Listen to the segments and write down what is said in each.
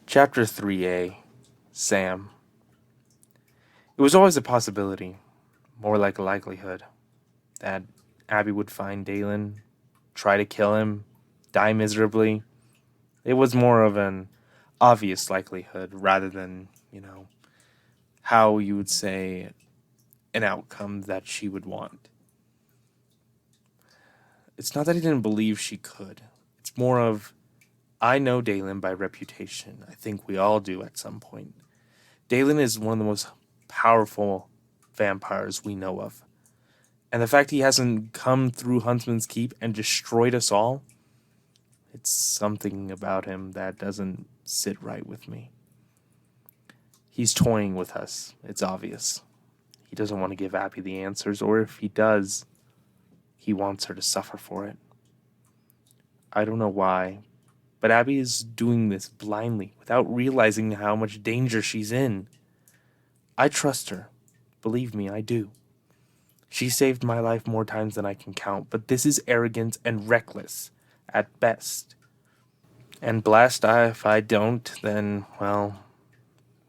Chapter 3A, Sam. It was always a possibility, more like a likelihood, that Abby would find Dalen, try to kill him, die miserably. It was more of an obvious likelihood rather than, how you would say an outcome that she would want. It's not that he didn't believe she could. It's more of, I know Dalen by reputation. I think we all do at some point. Dalen is one of the most powerful vampires we know of. And the fact he hasn't come through Huntsman's Keep and destroyed us all, it's something about him that doesn't sit right with me. He's toying with us, it's obvious. He doesn't want to give Abby the answers, or if he does, he wants her to suffer for it. I don't know why, but Abby is doing this blindly, without realizing how much danger she's in. I trust her. Believe me, I do. She saved my life more times than I can count, but this is arrogant and reckless, at best. And blast I if I don't, then, well,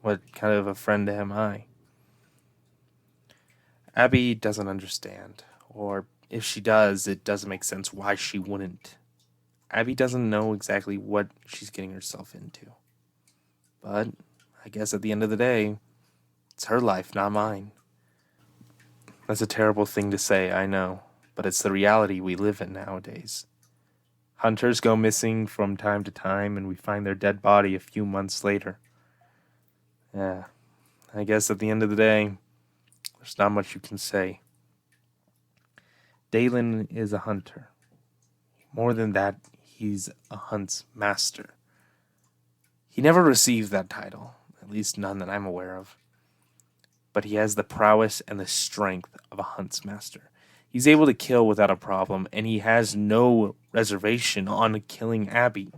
what kind of a friend am I? Abby doesn't understand, or if she does, it doesn't make sense why she wouldn't. Abby doesn't know exactly what she's getting herself into. But I guess at the end of the day, it's her life, not mine. That's a terrible thing to say, I know, but it's the reality we live in nowadays. Hunters go missing from time to time, and we find their dead body a few months later. Yeah, I guess at the end of the day, there's not much you can say. Dalen is a hunter. More than that, he's a hunt's master. He never received that title, at least none that I'm aware of. But he has the prowess and the strength of a hunt's master. He's able to kill without a problem, and he has no reservation on killing Abby.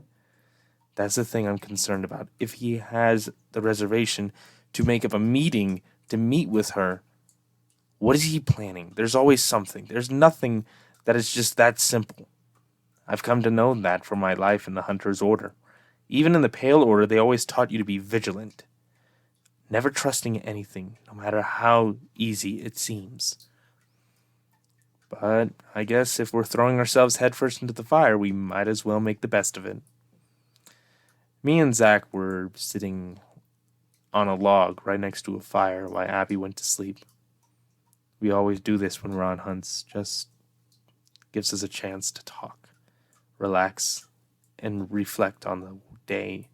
That's the thing I'm concerned about. If he has the reservation to make up a meeting to meet with her, what is he planning? There's always something. There's nothing that is just that simple. I've come to know that from my life in the Hunter's Order. Even in the Pale Order, they always taught you to be vigilant, never trusting anything, no matter how easy it seems. But I guess if we're throwing ourselves headfirst into the fire, we might as well make the best of it. Me and Zach were sitting on a log right next to a fire while Abby went to sleep. We always do this when we're on hunts, just gives us a chance to talk, relax, and reflect on the day.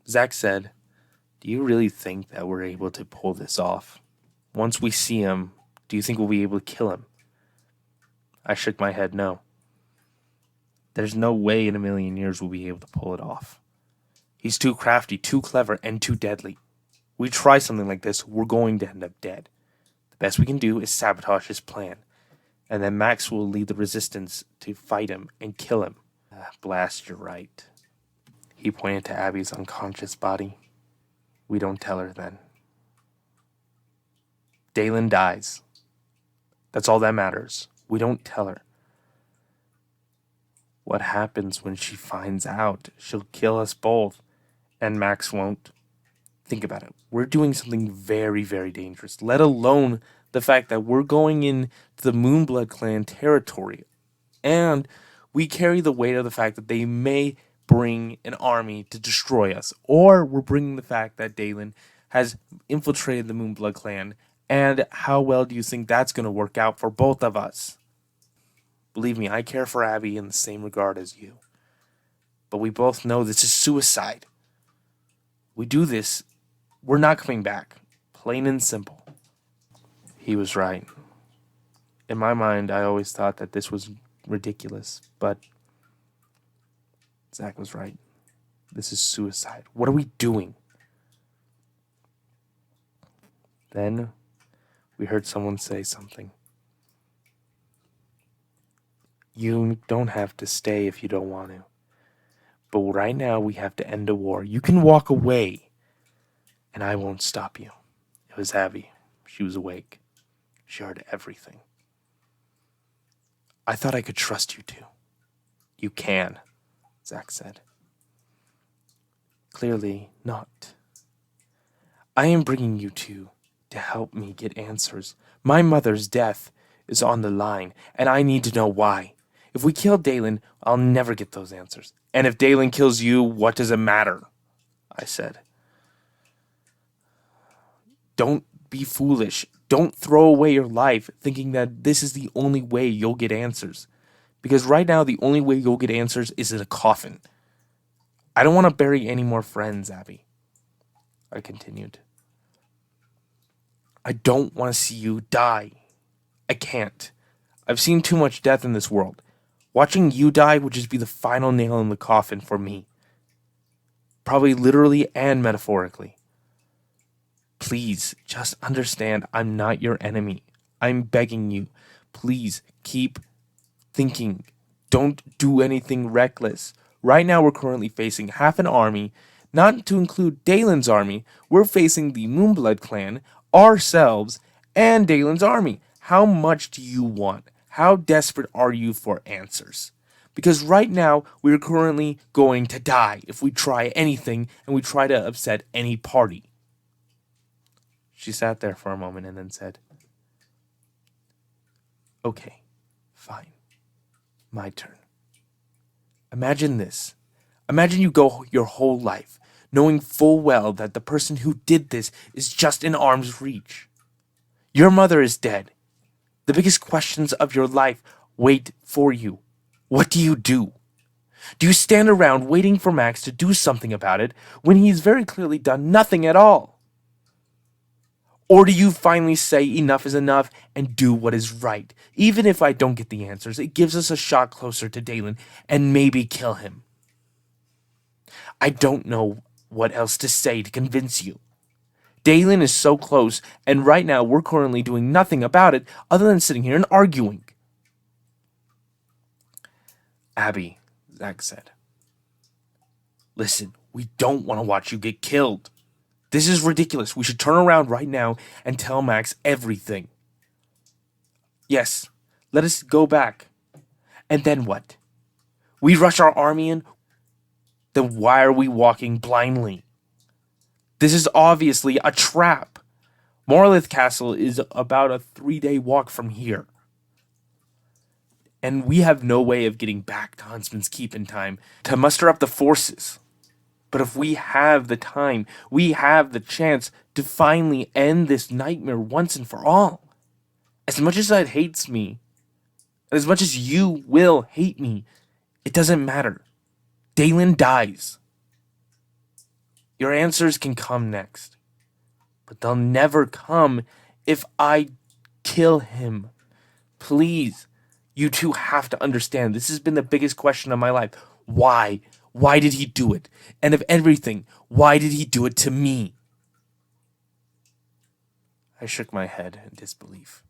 Zach said, "Do you really think that we're able to pull this off? Once we see him, do you think we'll be able to kill him?" I shook my head no. There's no way in a million years we'll be able to pull it off. He's too crafty, too clever, and too deadly. We try something like this, we're going to end up dead. The best we can do is sabotage his plan, and then Max will lead the resistance to fight him and kill him. Blast, you're right. He pointed to Abby's unconscious body. We don't tell her then. Dalen dies. That's all that matters. We don't tell her. What happens when she finds out? She'll kill us both, and Max won't. Think about it. We're doing something very, very dangerous, let alone the fact that we're going into the Moonblood clan territory. And we carry the weight of the fact that they may bring an army to destroy us. Or we're bringing the fact that Dalen has infiltrated the Moonblood clan. And how well do you think that's going to work out for both of us? Believe me, I care for Abby in the same regard as you. But we both know this is suicide. We do this, we're not coming back. Plain and simple. He was right. In my mind, I always thought that this was ridiculous, but Zach was right. This is suicide. What are we doing? Then we heard someone say something. You don't have to stay if you don't want to. But right now we have to end a war. You can walk away, and I won't stop you. It was Abby. She was awake. She heard everything. I thought I could trust you two. You can, Zach said. Clearly not. I am bringing you two to help me get answers. My mother's death is on the line, and I need to know why. If we kill Dalen, I'll never get those answers. And if Dalen kills you, what does it matter? I said. Don't be foolish. Don't throw away your life thinking that this is the only way you'll get answers. Because right now, the only way you'll get answers is in a coffin. I don't want to bury any more friends, Abby. I continued. I don't want to see you die. I can't. I've seen too much death in this world. Watching you die would just be the final nail in the coffin for me. Probably literally and metaphorically. Please, just understand I'm not your enemy. I'm begging you. Please, keep thinking. Don't do anything reckless. Right now we're currently facing half an army, not to include Dalen's army. We're facing the Moonblood clan, ourselves, and Dalen's army. How much do you want? How desperate are you for answers? Because right now, we're currently going to die if we try anything and we try to upset any party. She sat there for a moment and then said, Okay, fine. My turn. Imagine this. Imagine you go your whole life knowing full well that the person who did this is just in arm's reach. Your mother is dead. The biggest questions of your life wait for you. What do you do? Do you stand around waiting for Max to do something about it when he's very clearly done nothing at all? Or do you finally say enough is enough and do what is right? Even if I don't get the answers, it gives us a shot closer to Dalen and maybe kill him. I don't know what else to say to convince you. Dalen is so close, and right now we're currently doing nothing about it other than sitting here and arguing. Abby, Zach said. Listen, we don't want to watch you get killed. This is ridiculous. We should turn around right now and tell Max everything. Yes, let us go back. And then what? We rush our army in? Then why are we walking blindly? This is obviously a trap. Morlith Castle is about a 3-day walk from here. And we have no way of getting back to Huntsman's Keep in time to muster up the forces. But if we have the time, we have the chance to finally end this nightmare once and for all. As much as it hates me, and as much as you will hate me, it doesn't matter. Dalen dies. Your answers can come next. But they'll never come if I kill him. Please, you two have to understand. This has been the biggest question of my life. Why? Why did he do it? And of everything, why did he do it to me? I shook my head in disbelief.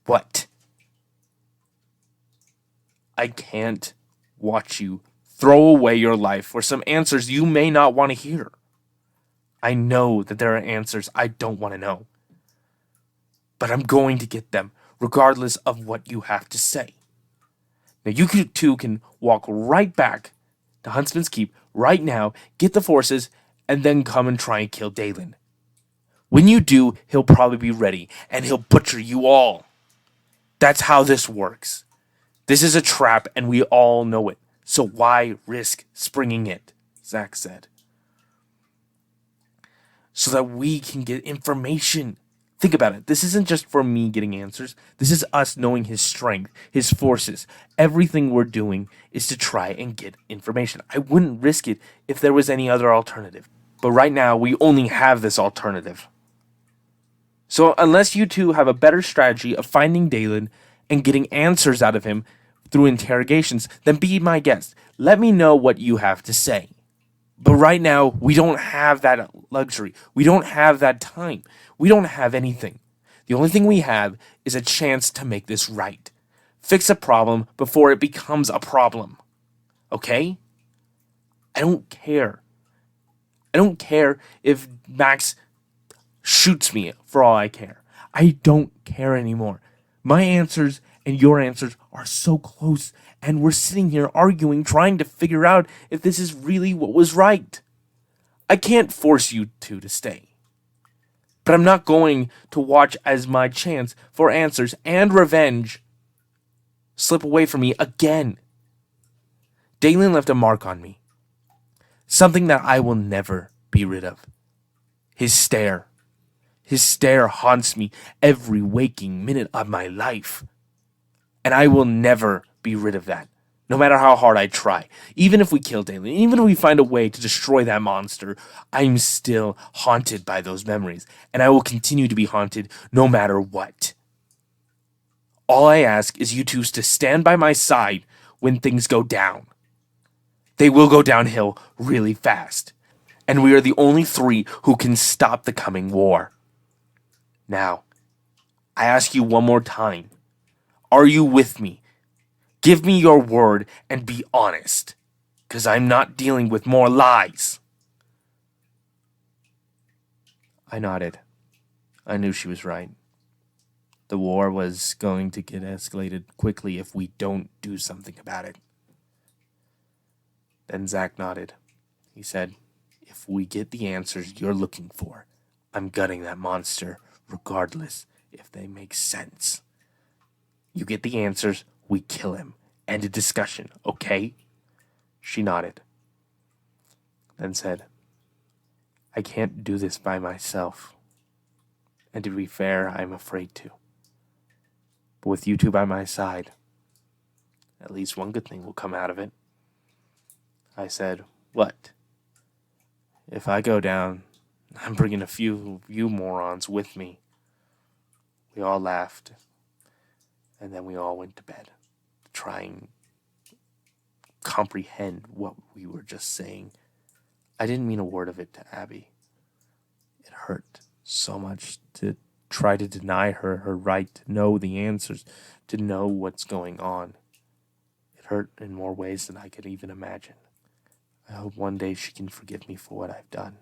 What? I can't watch you throw away your life for some answers you may not want to hear. I know that there are answers I don't want to know. But I'm going to get them, regardless of what you have to say. Now you two can walk right back to Huntsman's Keep right now, get the forces, and then come and try and kill Dalen. When you do, he'll probably be ready, and he'll butcher you all. That's how this works. This is a trap, and we all know it. So why risk springing it? Zach said. So that we can get information. Think about it. This isn't just for me getting answers. This is us knowing his strength, his forces. Everything we're doing is to try and get information. I wouldn't risk it if there was any other alternative. But right now, we only have this alternative. So unless you two have a better strategy of finding Dalen and getting answers out of him through interrogations, then be my guest. Let me know what you have to say. But right now, we don't have that luxury. We don't have that time. We don't have anything. The only thing we have is a chance to make this right. Fix a problem before it becomes a problem. Okay? I don't care. I don't care if Max shoots me for all I care. I don't care anymore. My answers and your answers are so close, and we're sitting here arguing, trying to figure out if this is really what was right. I can't force you two to stay. But I'm not going to watch as my chance for answers and revenge slip away from me again. Dalen left a mark on me. Something that I will never be rid of. His stare. His stare haunts me every waking minute of my life. And I will never be rid of that, no matter how hard I try. Even if we kill Dalen, even if we find a way to destroy that monster, I'm still haunted by those memories. And I will continue to be haunted no matter what. All I ask is you two to stand by my side when things go down. They will go downhill really fast. And we are the only three who can stop the coming war. Now, I ask you one more time. Are you with me? Give me your word and be honest. Because I'm not dealing with more lies. I nodded. I knew she was right. The war was going to get escalated quickly if we don't do something about it. Then Zach nodded. He said, if we get the answers you're looking for, I'm gutting that monster, regardless if they make sense. You get the answers, we kill him. End of discussion, okay? She nodded. Then said, I can't do this by myself. And to be fair, I'm afraid to. But with you two by my side, at least one good thing will come out of it. I said, what? If I go down, I'm bringing a few of you morons with me. We all laughed, and then we all went to bed, trying to comprehend what we were just saying. I didn't mean a word of it to Abby. It hurt so much to try to deny her her right to know the answers, to know what's going on. It hurt in more ways than I could even imagine. I hope one day she can forgive me for what I've done.